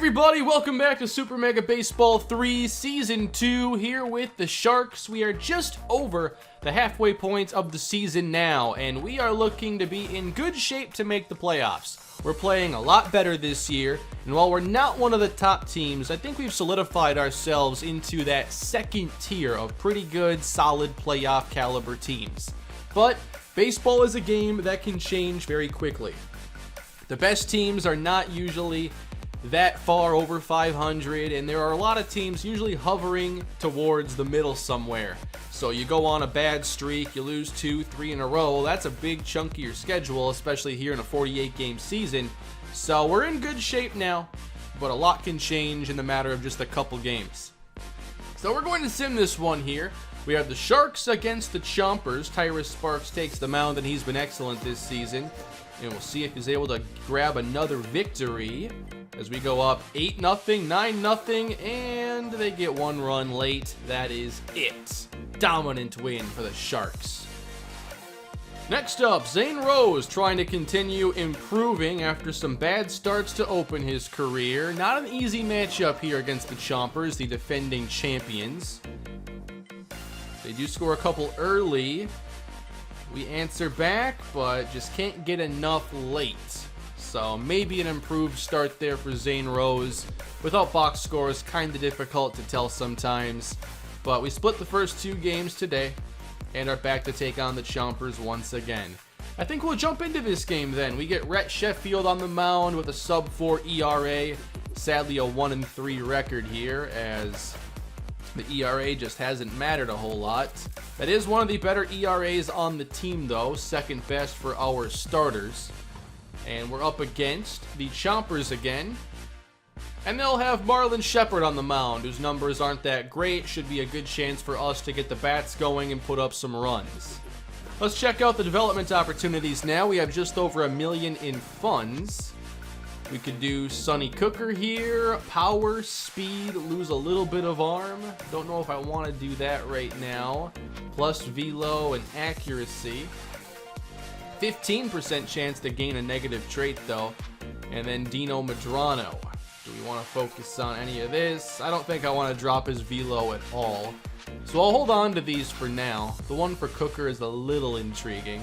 everybody, welcome back to Super Mega Baseball 3 Season 2 here with the Sharks. We are just over the halfway point of the season now, and we are looking to be in good shape to make the playoffs. We're playing a lot better this year, and while we're not one of the top teams, I think we've solidified ourselves into that second tier of pretty good, solid playoff caliber teams. But baseball is a game that can change very quickly. The best teams are not usually that far over 500, and there are a lot of teams usually hovering towards the middle somewhere. So you go on a bad streak, you lose 2, 3 in a row, that's a big chunk of your schedule, especially here in a 48 game season. So we're in good shape now, but a lot can change in the matter of just a couple games. So we're going to sim this one here. We have the Sharks against the Chompers. Tyrus Sparks takes the mound, and he's been excellent this season. And we'll see if he's able to grab another victory as we go up 8-0, 9-0, and they get one run late. That is it. Dominant win for the Sharks. Next up, Zane Rose trying to continue improving after some bad starts to open his career. Not an easy matchup here against the Chompers, the defending champions. They do score a couple early. We answer back, but just can't get enough late. So maybe an improved start there for Zane Rose. Without box scores, kind of difficult to tell sometimes. But we split the first 2 games today and are back to take on the Chompers once again. I think we'll jump into this game then. We get Rhett Sheffield on the mound with a sub-4 ERA. Sadly, a 1-3 record here, as the ERA just hasn't mattered a whole lot. That is one of the better ERAs on the team, though. Second best for our starters. And we're up against the Chompers again. And they'll have Marlon Shepard on the mound, whose numbers aren't that great. Should be a good chance for us to get the bats going and put up some runs. Let's check out the development opportunities now. We have just over $1 million in funds. We could do Sonny Cooker here, power, speed, lose a little bit of arm. Don't know if I want to do that right now. Plus velo and accuracy. 15% chance to gain a negative trait though. And then Dino Madrano. Do we want to focus on any of this? I don't think I want to drop his velo at all. So I'll hold on to these for now. The one for Cooker is a little intriguing.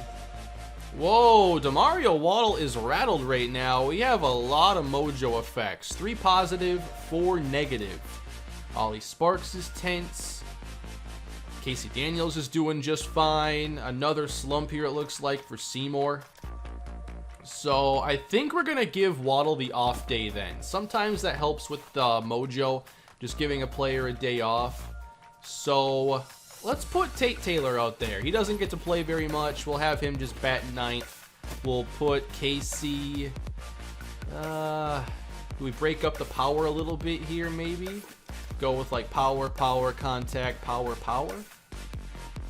Whoa, Demario Waddle is rattled right now. We have a lot of mojo effects. 3 positive, 4 negative. Ollie Sparks is tense. Casey Daniels is doing just fine. Another slump here, it looks like, for Seymour. So I think we're going to give Waddle the off day then. Sometimes that helps with the mojo, just giving a player a day off. So let's put Tate Taylor out there. He doesn't get to play very much. We'll have him just bat 9th. We'll put Casey. Do we break up the power a little bit here, maybe? Go with like power, power, contact, power, power.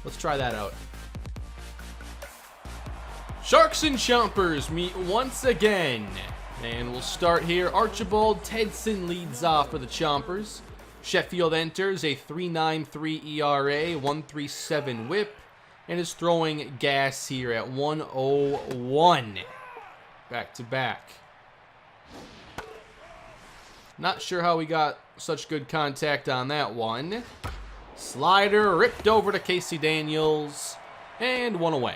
Let's try that out. Sharks and Chompers meet once again. And we'll start here. Archibald Tedson leads off for the Chompers. Sheffield enters a 3.93 ERA, 1.37 whip, and is throwing gas here at 101. Back to back. Not sure how we got such good contact on that one. Slider ripped over to Casey Daniels, and 1 away.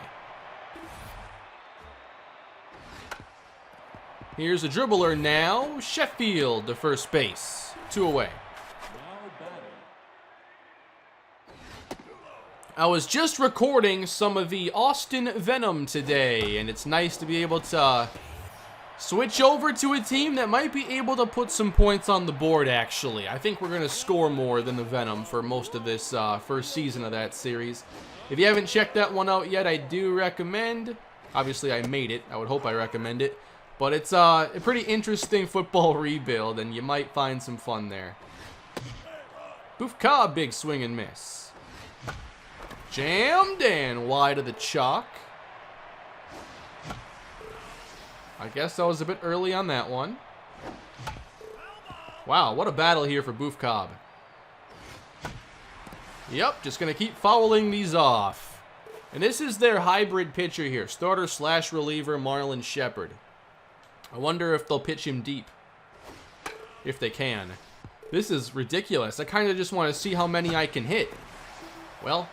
Here's a dribbler now. Sheffield to first base. 2 away. I was just recording some of the Austin Venom today, and it's nice to be able to switch over to a team that might be able to put some points on the board, actually. I think we're going to score more than the Venom for most of this first season of that series. If you haven't checked that one out yet, I do recommend. Obviously, I made it. I would hope I recommend it. But it's a pretty interesting football rebuild, and you might find some fun there. Boof Cobb, big swing and miss. Jammed and wide of the chalk. I guess I was a bit early on that one. Wow, what a battle here for Boof Cobb. Yep, just going to keep fouling these off. And this is their hybrid pitcher here. Starter / reliever Marlon Shepard. I wonder if they'll pitch him deep. if they can. This is ridiculous. I kind of just want to see how many I can hit. Well,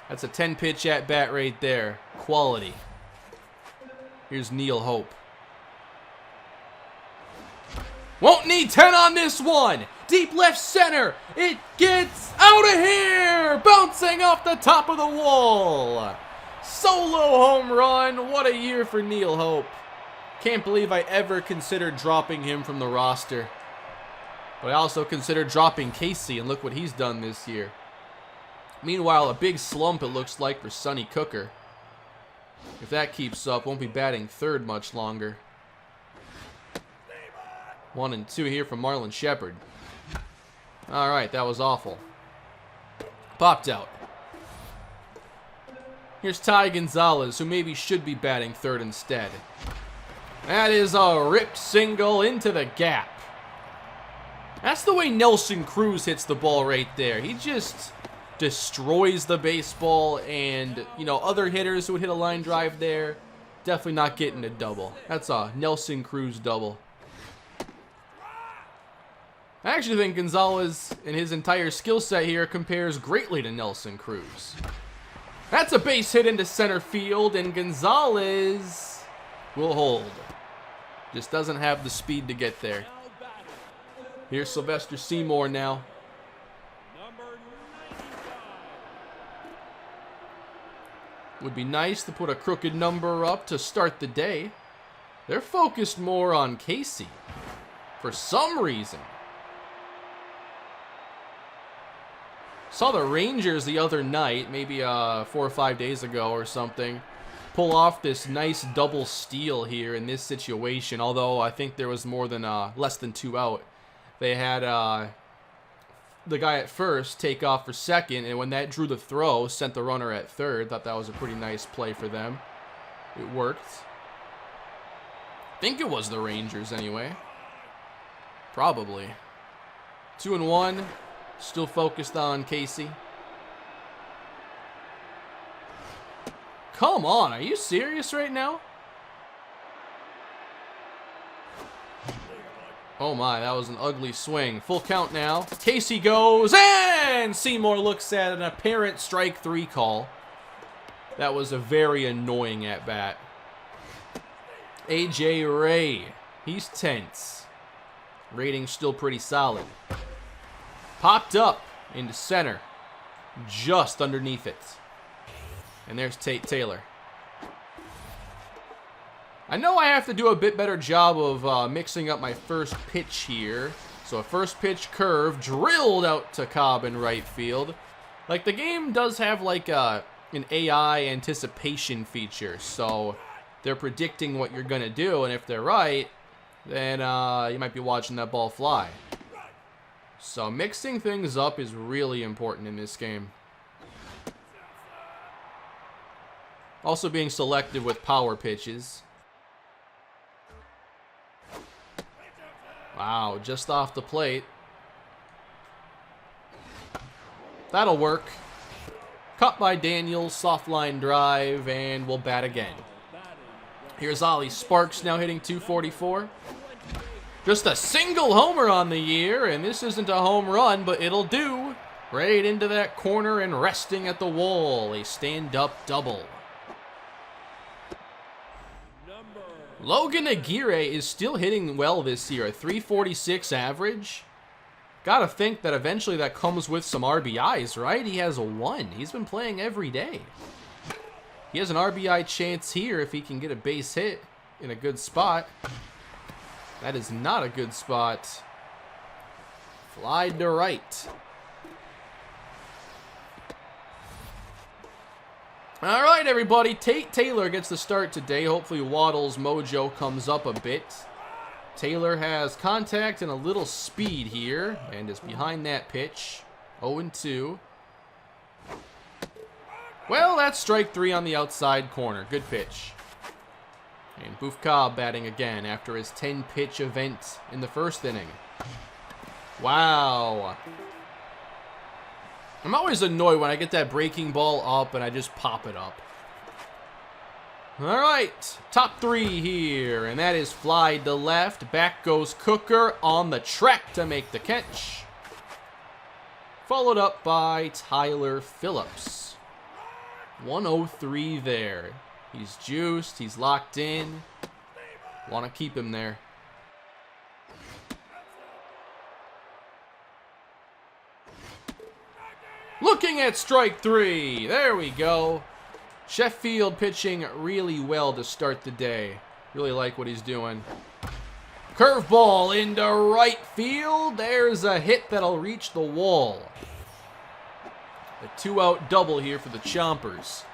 that's a 10-pitch at-bat right there. Quality. Here's Neil Hope. Won't need 10 on this one. Deep left center. It gets out of here. Bouncing off the top of the wall. Solo home run. What a year for Neil Hope. Can't believe I ever considered dropping him from the roster. But I also considered dropping Casey, and look what he's done this year. Meanwhile, a big slump it looks like for Sonny Cooker. If that keeps up, won't be batting third much longer. 1 and 2 here from Marlon Shepard. Alright, that was awful. Popped out. Here's Ty Gonzalez, who maybe should be batting third instead. That is a ripped single into the gap. That's the way Nelson Cruz hits the ball right there. He just destroys the baseball, and, you know, other hitters who would hit a line drive there, definitely not getting a double. That's a Nelson Cruz double. I actually think Gonzalez and his entire skill set here compares greatly to Nelson Cruz. That's a base hit into center field, and Gonzalez will hold. Just doesn't have the speed to get there. Here's Sylvester Seymour now. Would be nice to put a crooked number up to start the day. They're focused more on Casey for some reason. Saw the Rangers the other night, maybe 4 or 5 days ago or something, pull off this nice double steal here in this situation, although I think there was more than less than 2 out. They had the guy at first take off for second, and when that drew the throw, sent the runner at third. Thought that was a pretty nice play for them. It worked. I think it was the Rangers anyway. Probably. 2 and 1. Still focused on Casey. Come on, are you serious right now? Oh my, that was an ugly swing. Full count now. Casey goes, and Seymour looks at an apparent strike 3 call. That was a very annoying at-bat. A.J. Ray, he's tense. Rating still pretty solid. Popped up into center, just underneath it. And there's Tate Taylor. I know I have to do a bit better job of mixing up my first pitch here. So a first pitch curve drilled out to Cobb in right field. Like, the game does have like an AI anticipation feature. So they're predicting what you're going to do. And if they're right, then you might be watching that ball fly. So mixing things up is really important in this game. Also being selective with power pitches. Wow, just off the plate. That'll work. Cut by Daniels, soft line drive, and we'll bat again. Here's Ollie Sparks now hitting .244. Just a single homer on the year, and this isn't a home run, but it'll do. Right into that corner and resting at the wall. A stand-up double. Logan Aguirre is still hitting well this year, a .346 average. Gotta think that eventually that comes with some RBIs, right? He has a 1. He's been playing every day. He has an RBI chance here if he can get a base hit in a good spot. That is not a good spot. Fly to right. All right, everybody. Tate Taylor gets the start today. Hopefully Waddle's mojo comes up a bit. Taylor has contact and a little speed here, and is behind that pitch. 0-2. Well, that's strike 3 on the outside corner. Good pitch. And Boof Cobb batting again after his 10-pitch event in the first inning. Wow. I'm always annoyed when I get that breaking ball up and I just pop it up. All right, top 3 here, and that is fly to left. Back goes Cooker on the track to make the catch. Followed up by Tyler Phillips. 103 there. He's juiced, he's locked in. Want to keep him there. Looking at strike 3. There we go. Sheffield pitching really well to start the day. Really like what he's doing. Curveball into right field. There's a hit that'll reach the wall. A 2-out double here for the Chompers.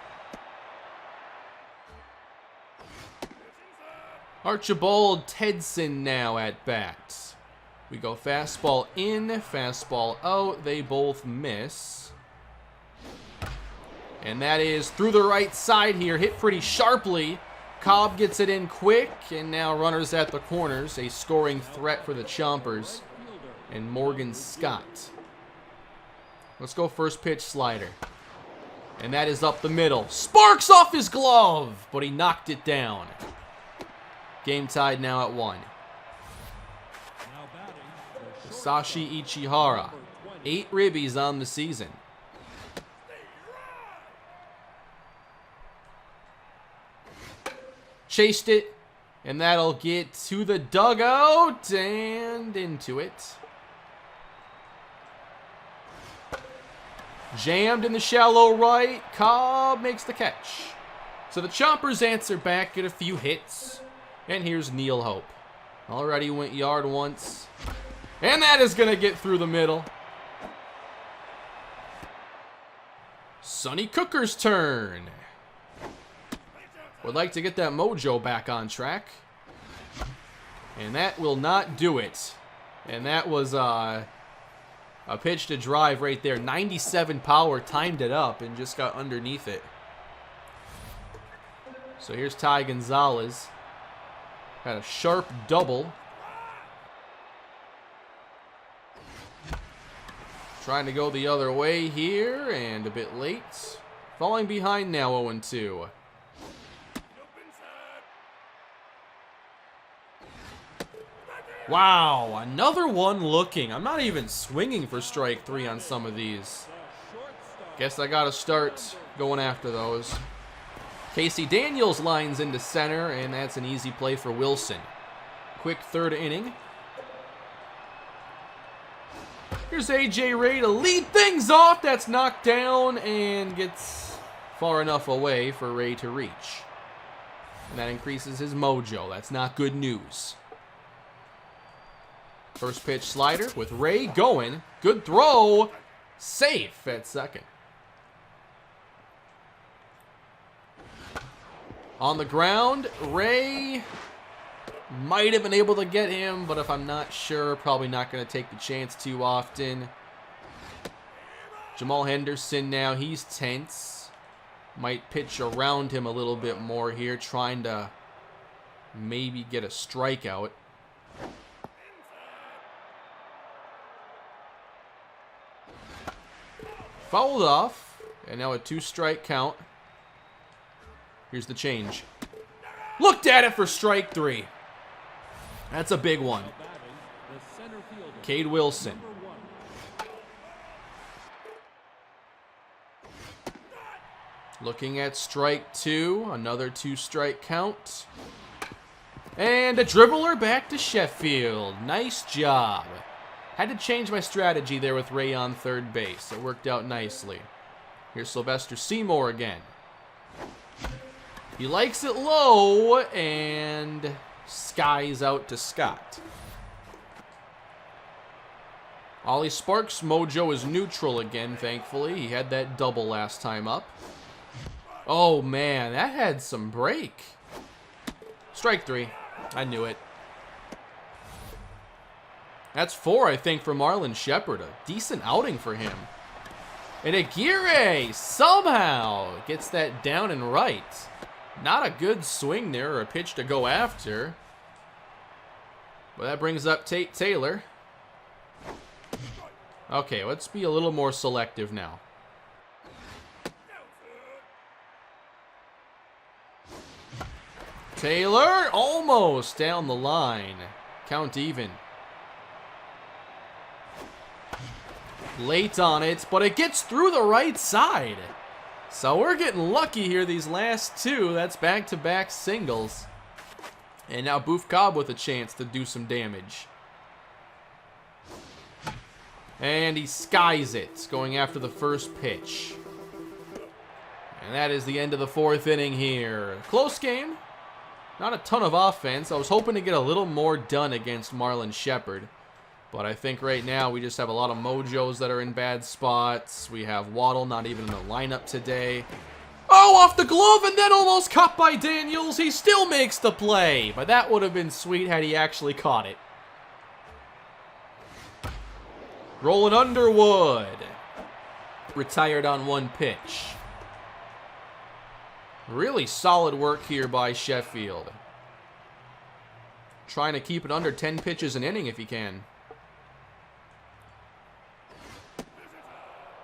Archibald Tedson now at bat. We go fastball in, fastball out. They both miss. And that is through the right side here. Hit pretty sharply. Cobb gets it in quick. And now runners at the corners. A scoring threat for the Chompers. And Morgan Scott. Let's go first pitch slider. And that is up the middle. Sparks off his glove. But he knocked it down. Game tied now at 1. Sashi Ichihara. 8 ribbies on the season. Chased it, and that'll get to the dugout and into it. Jammed in the shallow right. Cobb makes the catch. So the Chompers answer back, get a few hits. And here's Neil Hope. Already went yard once. And that is going to get through the middle. Sonny Cooker's turn. Would like to get that mojo back on track. And that will not do it. And that was a pitch to drive right there. 97 power, timed it up and just got underneath it. So here's Ty Gonzalez. Got a sharp double. Trying to go the other way here and a bit late. Falling behind now 0-2. Wow, another one looking. I'm not even swinging for strike 3 on some of these. Guess I gotta start going after those. Casey Daniels lines into center, and that's an easy play for Wilson. Quick 3rd inning. Here's A.J. Ray to lead things off. That's knocked down and gets far enough away for Ray to reach. And that increases his mojo. That's not good news. First pitch slider with Ray going. Good throw. Safe at second. On the ground, Ray might have been able to get him, but if I'm not sure, probably not going to take the chance too often. Jamal Henderson now, he's tense. Might pitch around him a little bit more here, trying to maybe get a strikeout. Fouled off, and now a 2-strike count. Here's the change. Looked at it for strike 3. That's a big one. Cade Wilson. Looking at strike 2, another 2-strike count. And a dribbler back to Sheffield. Nice job. Had to change my strategy there with Ray on third base. It worked out nicely. Here's Sylvester Seymour again. He likes it low and skies out to Scott. Ollie Sparks' mojo is neutral again, thankfully. He had that double last time up. Oh, man, that had some break. Strike 3. I knew it. That's 4, I think, for Marlon Shepard. A decent outing for him. And Aguirre somehow gets that down and right. Not a good swing there or a pitch to go after. But that brings up Tate Taylor. Okay, let's be a little more selective now. Taylor almost down the line. Count even. Late on it, but it gets through the right side. So we're getting lucky here these last two. That's back-to-back singles. And now Boof Cobb with a chance to do some damage. And he skies it, going after the first pitch. And that is the end of the fourth inning here. Close game. Not a ton of offense. I was hoping to get a little more done against Marlon Shepard. But I think right now we just have a lot of mojos that are in bad spots. We have Waddle not even in the lineup today. Oh, off the glove and then almost caught by Daniels. He still makes the play. But that would have been sweet had he actually caught it. Roland Underwood. Retired on one pitch. Really solid work here by Sheffield. Trying to keep it under 10 pitches an inning if he can.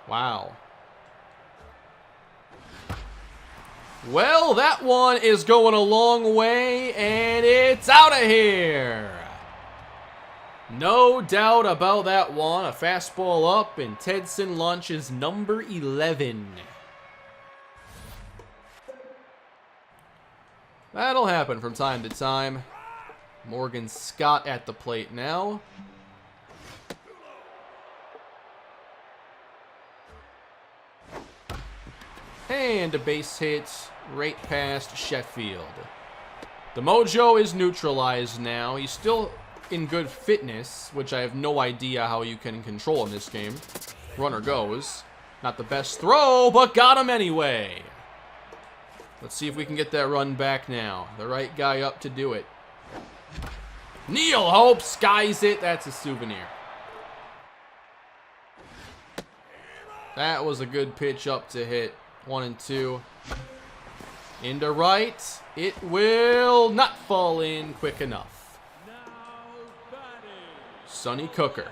Wow. Well, that one is going a long way, and it's out of here. No doubt about that one. A fastball up, and Tedson launches number 11. That'll happen from time to time. Morgan Scott at the plate now. And a base hit right past Sheffield. The mojo is neutralized now. He's still in good fitness, which I have no idea how you can control in this game. Runner goes. Not the best throw, but got him anyway. Let's see if we can get that run back now. The right guy up to do it. Neil Hope skies it. That's a souvenir. That was a good pitch up to hit. 1 and 2. Into right. It will not fall in quick enough. Sonny Cooker.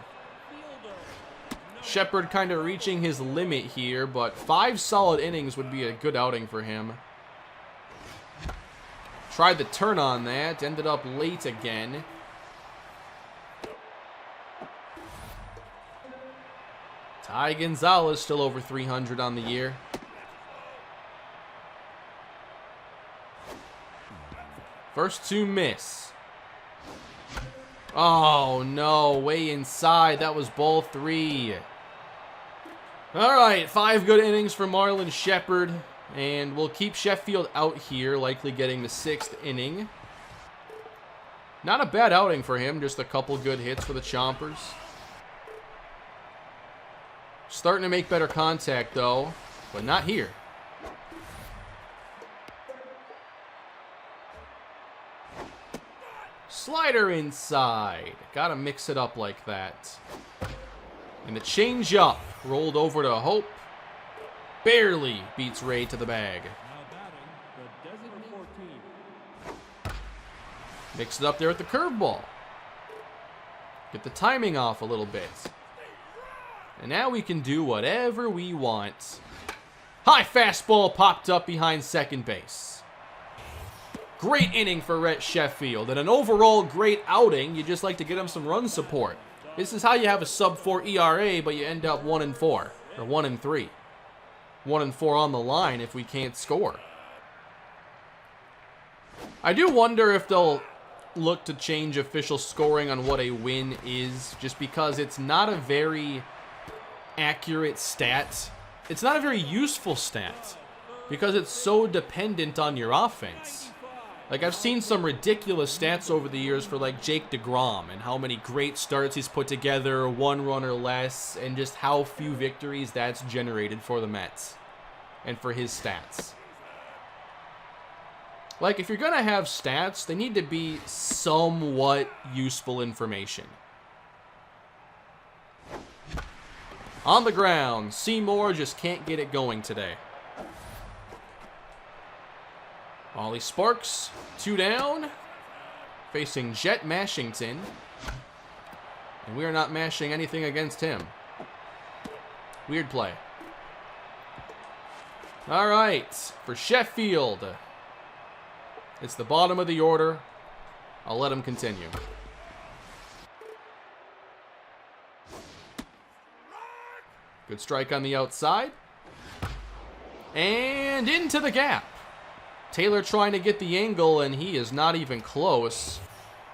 Shepard kind of reaching his limit here, but 5 solid innings would be a good outing for him. Tried the turn on that. Ended up late again. Ty Gonzalez still over 300 on the year. First 2 miss. Oh, no. Way inside. That was ball 3. All right. 5 good innings for Marlon Shepard. And we'll keep Sheffield out here, likely getting the 6th inning. Not a bad outing for him. Just a couple good hits for the Chompers. Starting to make better contact, though. But not here. Slider inside. Gotta mix it up like that. And the change up. Rolled over to Hope. Barely beats Ray to the bag. Mix it up there with the curveball. Get the timing off a little bit. And now we can do whatever we want. High fastball popped up behind second base. Great inning for Rhett Sheffield. And an overall great outing. You just like to get him some run support. This is how you have a sub-4 ERA, but you end up 1 and 4. Or 1 and 3. 1 and 4 on the line if we can't score. I do wonder if they'll look to change official scoring on what a win is, just because it's not a very accurate stat. It's not a very useful stat because it's so dependent on your offense. Like, I've seen some ridiculous stats over the years for, like, Jake DeGrom and how many great starts he's put together, 1 run or less, and just how few victories that's generated for the Mets and for his stats. Like, if you're going to have stats, they need to be somewhat useful information. On the ground, Seymour just can't get it going today. Ollie Sparks, 2 down, facing Jet Mashington. And we are not mashing anything against him. Weird play. All right, for Sheffield. It's the bottom of the order. I'll let him continue. Good strike on the outside. And into the gap. Taylor trying to get the angle, and he is not even close.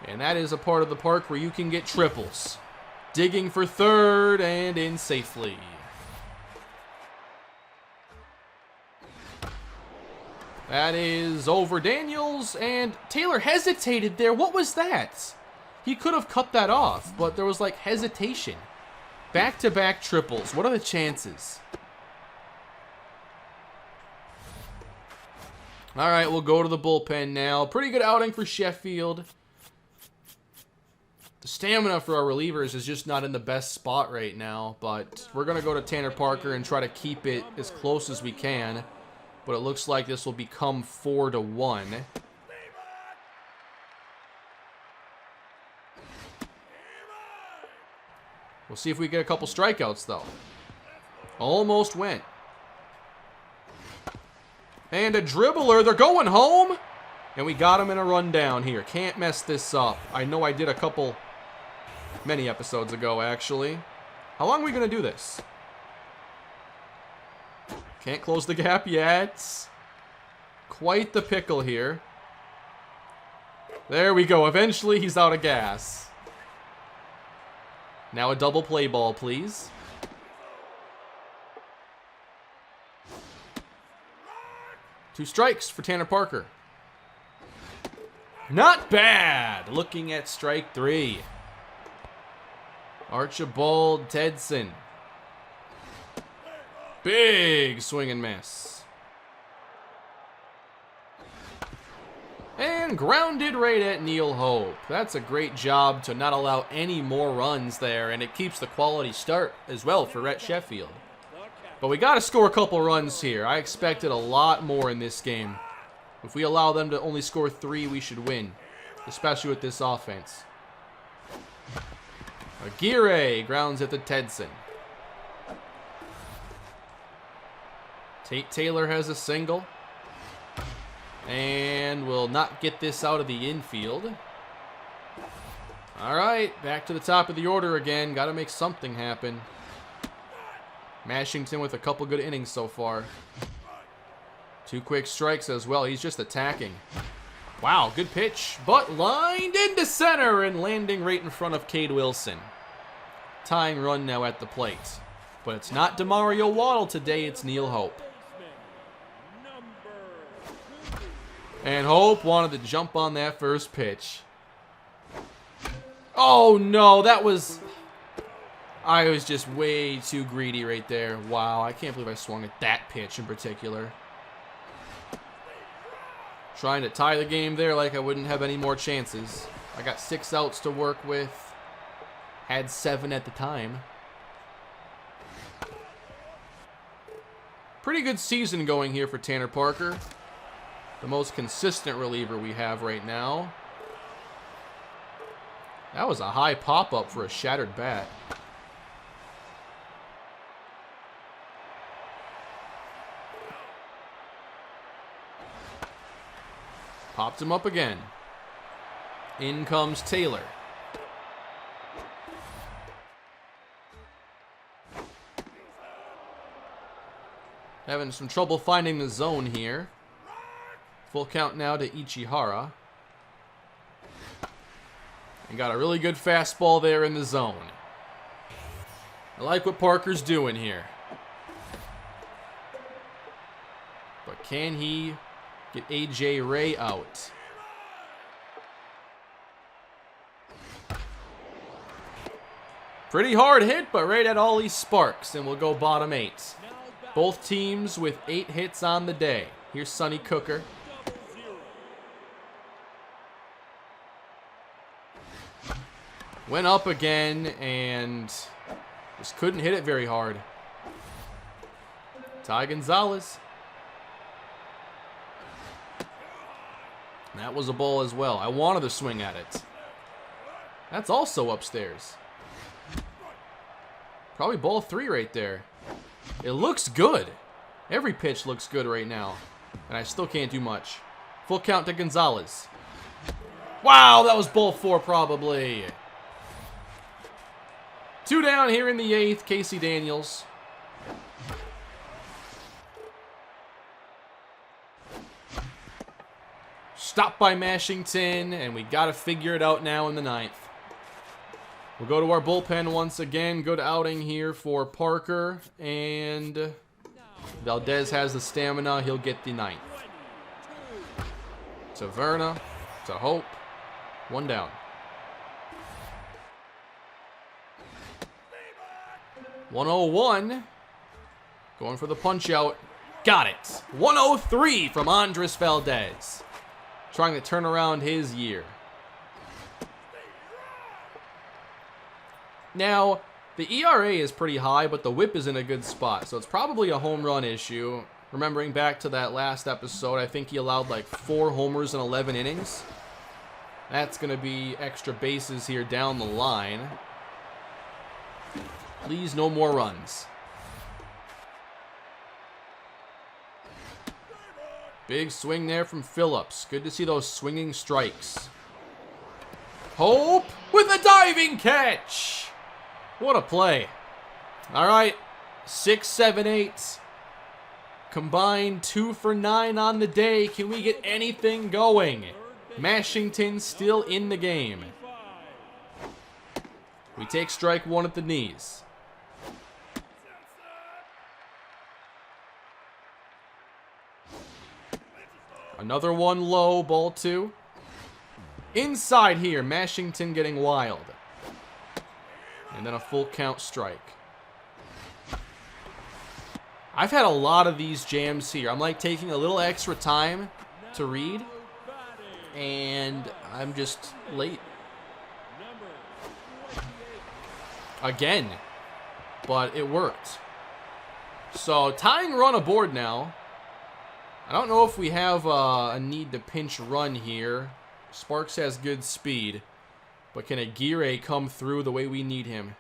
And that is a part of the park where you can get triples. Digging for third and in safely. That is over Daniels, and Taylor hesitated there. What was that? He could have cut that off, but there was like hesitation. Back-to-back triples. What are the chances? All right, we'll go to the bullpen now. Pretty good outing for Sheffield. The stamina for our relievers is just not in the best spot right now, but we're going to go to Tanner Parker and try to keep it as close as we can. But it looks like this will become 4-1. We'll see if we get a couple strikeouts, though. Almost went. And a dribbler. They're going home. And we got him in a rundown here. Can't mess this up. I know I did a couple, many episodes ago, actually. How long are we going to do this? Can't close the gap yet. Quite the pickle here. There we go. Eventually, he's out of gas. Now a double play ball, please. Two strikes for Tanner Parker. Not bad. Looking at strike three. Archibald Tedson. Big swing and miss. And grounded right at Neil Hope. That's a great job to not allow any more runs there, and it keeps the quality start as well for Rhett Sheffield. But we got to score a couple runs here. I expected a lot more in this game. If we allow them to only score 3, we should win, especially with this offense. Aguirre grounds at the Tedson. Tate Taylor has a single. And will not get this out of the infield. All right, back to the top of the order again. Got to make something happen. Mashington with a couple good innings so far. 2 quick strikes as well. He's just attacking. Wow, good pitch, but lined into center and landing right in front of Cade Wilson. Tying run now at the plate. But it's not DeMario Waddle today, it's Neil Hope. And Hope wanted to jump on that first pitch. Oh no, that was... I was just way too greedy right there. Wow, I can't believe I swung at that pitch in particular. Trying to tie the game there like I wouldn't have any more chances. I got 6 outs to work with. Had 7 at the time. Pretty good season going here for Tanner Parker. The most consistent reliever we have right now. That was a high pop-up for a shattered bat. Popped him up again. In comes Taylor. Having some trouble finding the zone here. Full count now to Ichihara. And got a really good fastball there in the zone. I like what Parker's doing here. But can he get A.J. Ray out? Pretty hard hit, but right at Ollie Sparks, and we'll go bottom 8. Both teams with 8 hits on the day. Here's Sonny Cooker. Went up again and just couldn't hit it very hard. Ty Gonzalez. That was a ball as well. I wanted to swing at it. That's also upstairs. Probably ball 3 right there. It looks good. Every pitch looks good right now. And I still can't do much. Full count to Gonzalez. Wow, that was ball 4 probably. 2 down here in the 8th. Casey Daniels. Stopped by Mashington, and we got to figure it out now in the 9th. We'll go to our bullpen once again. Good outing here for Parker, and Valdez has the stamina. He'll get the 9th. To Verna, to Hope. 1 down. .101. Going for the punch out. Got it. 103 from Andres Valdez. Trying to turn around his year. Now, the ERA is pretty high, but the whip is in a good spot. So it's probably a home run issue. Remembering back to that last episode, I think he allowed like 4 homers in 11 innings. That's going to be extra bases here down the line. Please, no more runs. Big swing there from Phillips. Good to see those swinging strikes. Hope with a diving catch. What a play. All right, 6, 7, 8. Combined 2 for 9 on the day. Can we get anything going? Mashington still in the game. We take strike 1 at the knees. Another one low, ball 2. Inside here, Mashington getting wild. And then a full count strike. I've had a lot of these jams here. I'm like taking a little extra time to read. And I'm just late. Again. But it worked. So tying run aboard now. I don't know if we have a need to pinch run here. Sparks has good speed. But can Aguirre come through the way we need him?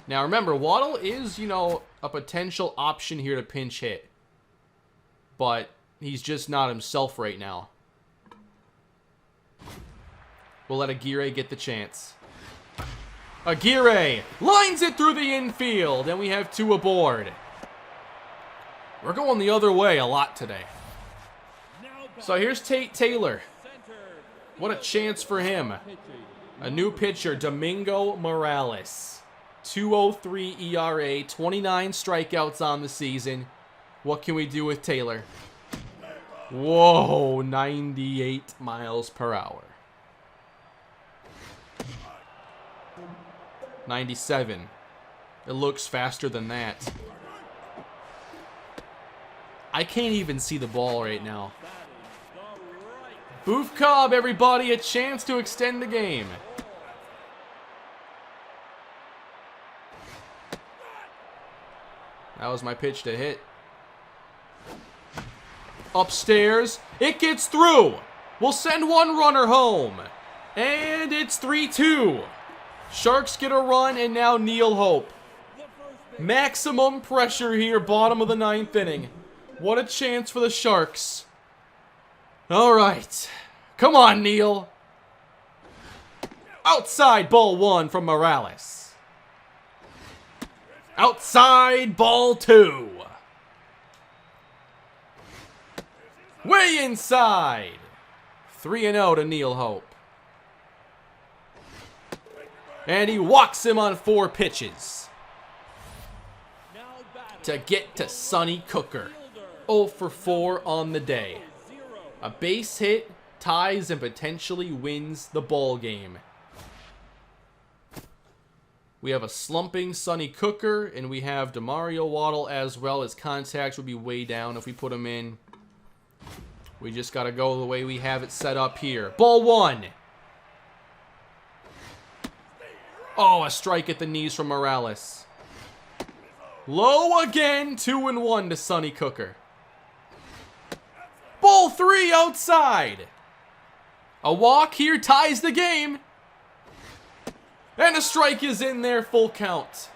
Now remember, Waddle is, you know, a potential option here to pinch hit. But he's just not himself right now. We'll let Aguirre get the chance. Aguirre lines it through the infield, and we have 2 aboard. We're going the other way a lot today. So here's Tate Taylor. What a chance for him. A new pitcher, Domingo Morales. 2.03 ERA, 29 strikeouts on the season. What can we do with Taylor? Whoa, 98 miles per hour. 97. It looks faster than that. I can't even see the ball right now. Boof Cobb, everybody, a chance to extend the game. That was my pitch to hit. Upstairs, it gets through. We'll send 1 runner home. And it's 3-2. Sharks get a run, and now Neil Hope. Maximum pressure here, bottom of the 9th inning. What a chance for the Sharks. All right. Come on, Neil. Outside, ball 1 from Morales. Outside, ball 2. Way inside. 3-0 to Neil Hope. And he walks him on 4 pitches. To get to Sonny Cooker. 0 for 4 on the day. A base hit, ties, and potentially wins the ball game. We have a slumping Sonny Cooker, and we have DeMario Waddle as well. His contacts would be way down if we put him in. We just got to go the way we have it set up here. Ball 1. Oh, a strike at the knees from Morales. Low again, 2-1 to Sonny Cooker. Ball 3 outside. A walk here ties the game. And a strike is in there, full count.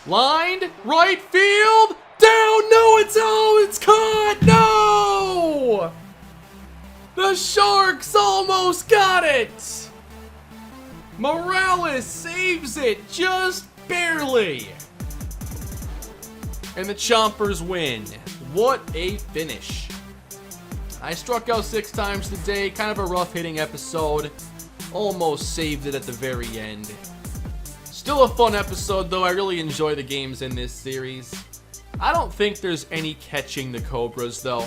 Lined, right field, down, no, it's caught, no! The Sharks almost got it! Morales saves it, just barely. And the Chompers win. What a finish. I struck out 6 times today, kind of a rough hitting episode. Almost saved it at the very end. Still a fun episode though, I really enjoy the games in this series. I don't think there's any catching the Cobras though.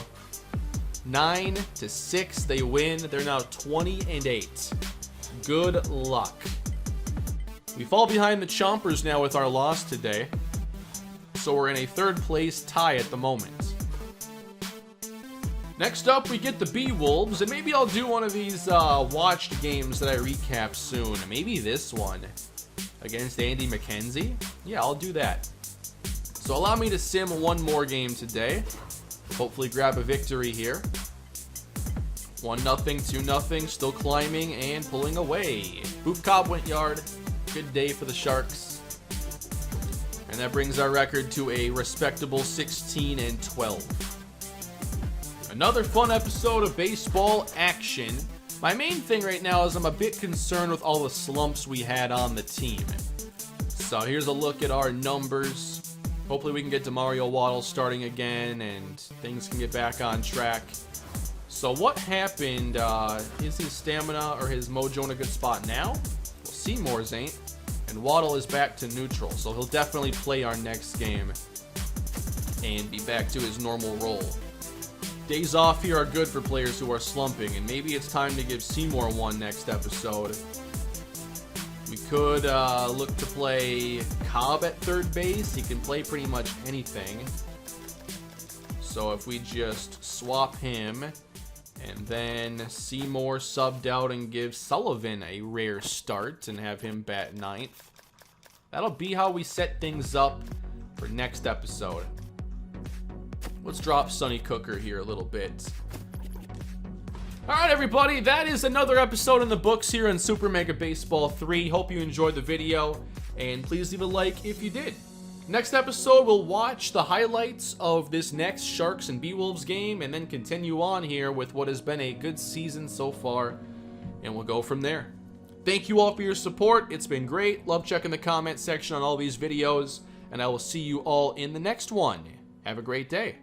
9-6, they win. They're now 20-8. Good luck. We fall behind the Chompers now with our loss today. So we're in a 3rd place tie at the moment. Next up, we get the B-Wolves, and maybe I'll do one of these watched games that I recap soon. Maybe this one against Andy McKenzie. Yeah, I'll do that. So allow me to sim one more game today. Hopefully grab a victory here. 1-0, 2-0, still climbing and pulling away. Boop Cobb went yard. Good day for the Sharks. And that brings our record to a respectable 16-12. Another fun episode of baseball action. My main thing right now is I'm a bit concerned with all the slumps we had on the team. So here's a look at our numbers. Hopefully we can get DeMario Waddle starting again and things can get back on track. So what happened? Is his stamina or his mojo in a good spot now? Well, Seymour's ain't. And Waddle is back to neutral, so he'll definitely play our next game and be back to his normal role. Days off here are good for players who are slumping, and maybe it's time to give Seymour one next episode. We could look to play Cobb at 3rd base. He can play pretty much anything. So if we just swap him, and then Seymour subbed out and give Sullivan a rare start and have him bat 9th. That'll be how we set things up for next episode. Let's drop Sonny Cooker here a little bit. Alright everybody, that is another episode in the books here on Super Mega Baseball 3. Hope you enjoyed the video, and please leave a like if you did. Next episode, we'll watch the highlights of this next Sharks and B-Wolves game, and then continue on here with what has been a good season so far, and we'll go from there. Thank you all for your support. It's been great. Love checking the comment section on all these videos, and I will see you all in the next one. Have a great day.